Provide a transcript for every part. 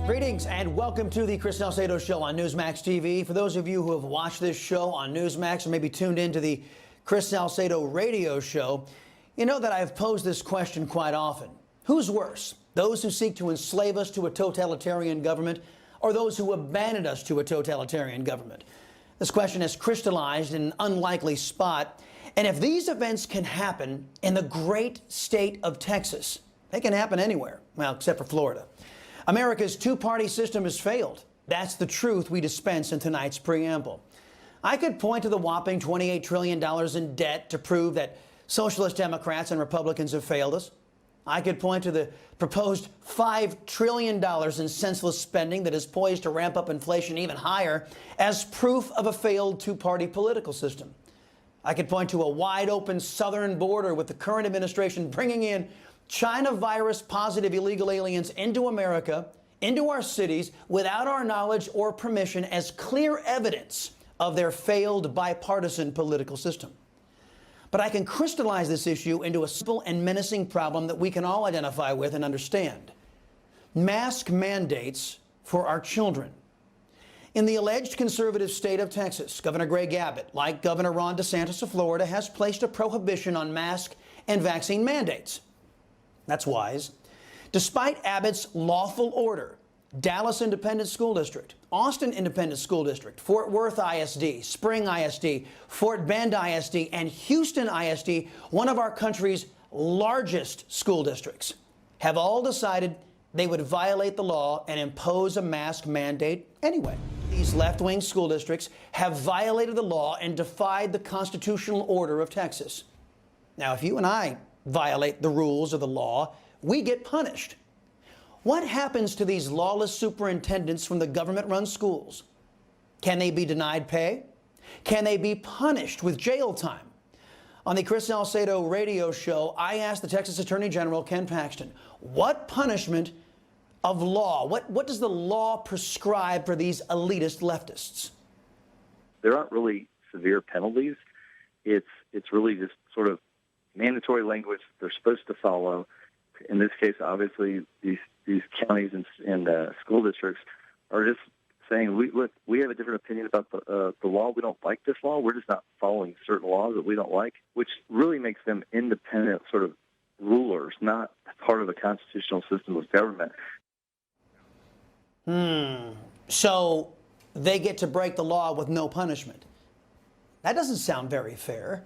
Greetings and welcome to the Chris Salcedo Show on Newsmax TV. For those of you who have watched this show on Newsmax or maybe tuned into the Chris Salcedo radio show, you know that I've posed this question quite often. Who's worse, those who seek to enslave us to a totalitarian government or those who abandon us to a totalitarian government? This question has crystallized in an unlikely spot. And if these events can happen in the great state of Texas, they can happen anywhere, well, except for Florida. America's two-party system has failed. That's the truth we dispense in tonight's preamble. I could point to the whopping $28 trillion in debt to prove that socialist Democrats and Republicans have failed us. I could point to the proposed $5 trillion in senseless spending that is poised to ramp up inflation even higher as proof of a failed two-party political system. I could point to a wide-open southern border with the current administration bringing in China virus-positive illegal aliens into America, into our cities, without our knowledge or permission as clear evidence of their failed bipartisan political system. But I can crystallize this issue into a simple and menacing problem that we can all identify with and understand. Mask mandates for our children. In the alleged conservative state of Texas, Governor Greg Abbott, like Governor Ron DeSantis of Florida, has placed a prohibition on mask and vaccine mandates. That's wise. Despite Abbott's lawful order, Dallas Independent School District, Austin Independent School District, Fort Worth ISD, Spring ISD, Fort Bend ISD, and Houston ISD, one of our country's largest school districts, have all decided they would violate the law and impose a mask mandate anyway. These left-wing school districts have violated the law and defied the constitutional order of Texas. Now, if you and I violate the rules of the law, we get punished. What happens to these lawless superintendents from the government-run schools? Can they be denied pay? Can they be punished with jail time? On the Chris Salcedo radio show, I asked the Texas Attorney General, Ken Paxton, what punishment of law, what does the law prescribe for these elitist leftists? There aren't really severe penalties. It's really just sort of mandatory language they're supposed to follow. In this case, obviously, these counties and school districts are just saying, we have a different opinion about the law. We don't like this law. We're just not following certain laws that we don't like, which really makes them independent sort of rulers, not part of the constitutional system of government. So they get to break the law with no punishment. That doesn't sound very fair.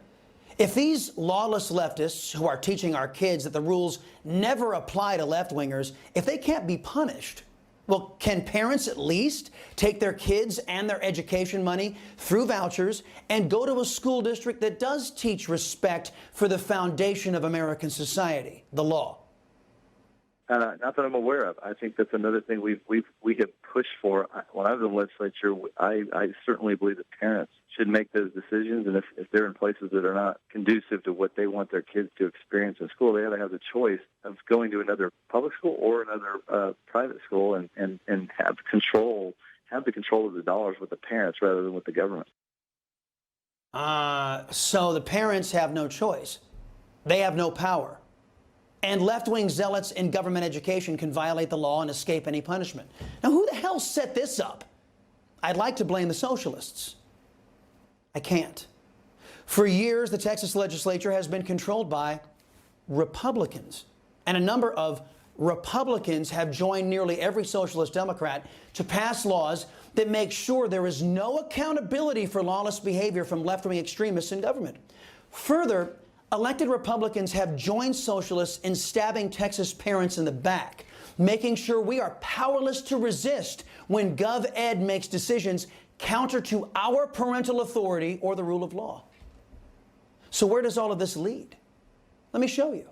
If these lawless leftists who are teaching our kids that the rules never apply to left-wingers, if they can't be punished, well, can parents at least take their kids and their education money through vouchers and go to a school district that does teach respect for the foundation of American society, the law? Not that I'm aware of. I think that's another thing we have pushed for. When I was in the legislature, I certainly believe that parents should make those decisions, and if they're in places that are not conducive to what they want their kids to experience in school, they ought to have the choice of going to another public school or another private school and have the control of the dollars with the parents rather than with the government. So the parents have no choice. They have no power. And left-wing zealots in government education can violate the law and escape any punishment. Now, who the hell set this up? I'd like to blame the socialists. I can't. For years, the Texas legislature has been controlled by Republicans. And a number of Republicans have joined nearly every socialist Democrat to pass laws that make sure there is no accountability for lawless behavior from left-wing extremists in government. Further, elected Republicans have joined socialists in stabbing Texas parents in the back, making sure we are powerless to resist when Gov-Ed makes decisions counter to our parental authority or the rule of law. So where does all of this lead? Let me show you.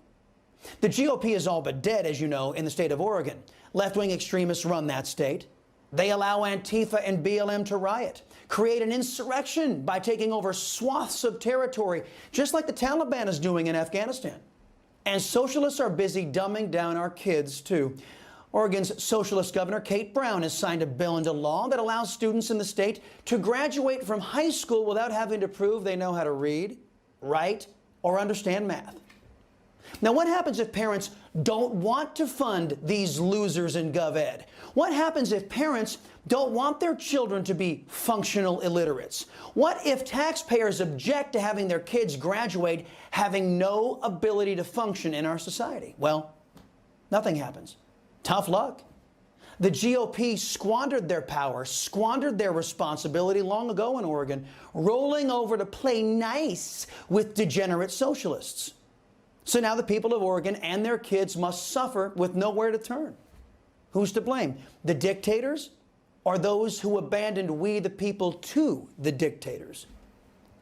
The GOP is all but dead, as you know, in the state of Oregon. Left-wing extremists run that state. They allow Antifa and BLM to riot, create an insurrection by taking over swaths of territory, just like the Taliban is doing in Afghanistan. And socialists are busy dumbing down our kids, too. Oregon's socialist governor, Kate Brown, has signed a bill into law that allows students in the state to graduate from high school without having to prove they know how to read, write, or understand math. Now, what happens if parents don't want to fund these losers in Gov-Ed? What happens if parents don't want their children to be functional illiterates? What if taxpayers object to having their kids graduate having no ability to function in our society? Well, nothing happens. Tough luck. The GOP squandered their power, squandered their responsibility long ago in Oregon, rolling over to play nice with degenerate socialists. So now the people of Oregon and their kids must suffer with nowhere to turn. Who's to blame? The dictators or those who abandoned we the people to the dictators?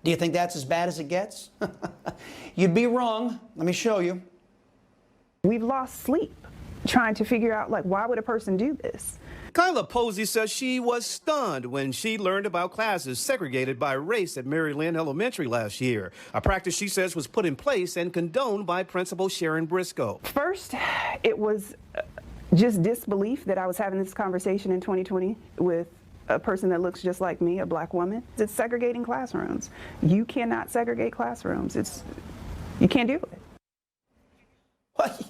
Do you think that's as bad as it gets? You'd be wrong. Let me show you. We've lost sleep trying to figure out, like, why would a person do this? Kyla Posey says she was stunned when she learned about classes segregated by race at Mary Lynn Elementary last year, a practice she says was put in place and condoned by Principal Sharon Briscoe. First, it was just disbelief that I was having this conversation in 2020 with a person that looks just like me, a black woman. It's segregating classrooms. You cannot segregate classrooms. You can't do it.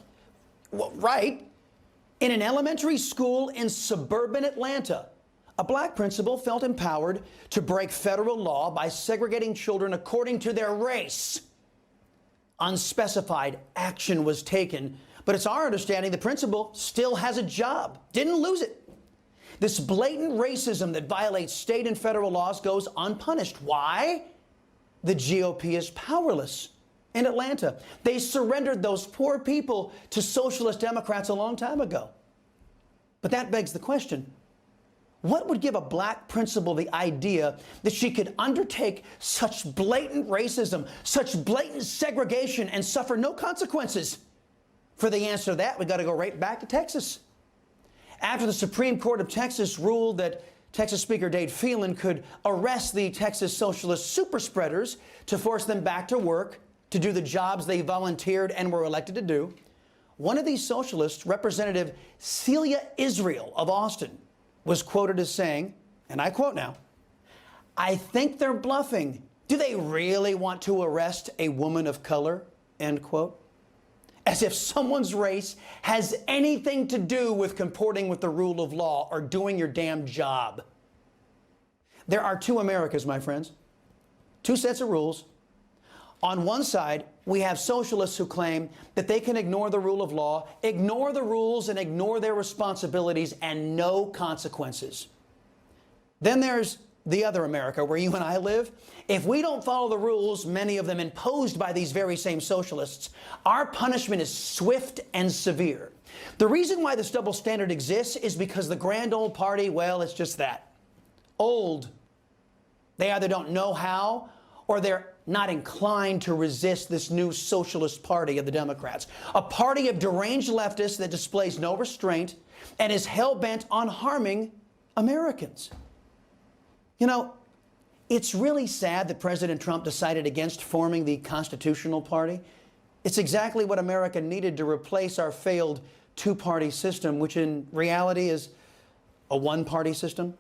Well, right. In an elementary school in suburban Atlanta, a black principal felt empowered to break federal law by segregating children according to their race. Unspecified action was taken, but it's our understanding the principal still has a job, didn't lose it. This blatant racism that violates state and federal laws goes unpunished. Why? The GOP is powerless. In Atlanta, they surrendered those poor people to socialist Democrats a long time ago. But that begs the question, what would give a black principal the idea that she could undertake such blatant racism, such blatant segregation, and suffer no consequences? For the answer to that, we got to go right back to Texas. After the Supreme Court of Texas ruled that Texas Speaker Dade Phelan could arrest the Texas socialist super spreaders to force them back to work, to do the jobs they volunteered and were elected to do, one of these socialists, Representative Celia Israel of Austin, was quoted as saying, and I quote now, "I think they're bluffing. Do they really want to arrest a woman of color?" End quote. As if someone's race has anything to do with comporting with the rule of law or doing your damn job. There are two Americas, my friends. Two sets of rules. On one side, we have socialists who claim that they can ignore the rule of law, ignore the rules, and ignore their responsibilities and no consequences. Then there's the other America, where you and I live. If we don't follow the rules, many of them imposed by these very same socialists, our punishment is swift and severe. The reason why this double standard exists is because the grand old party, well, it's just that. Old. They either don't know how or they're not inclined to resist this new socialist party of the Democrats, a party of deranged leftists that displays no restraint and is hell-bent on harming Americans. You know, it's really sad that President Trump decided against forming the Constitutional Party. It's exactly what America needed to replace our failed two-party system, which in reality is a one-party system.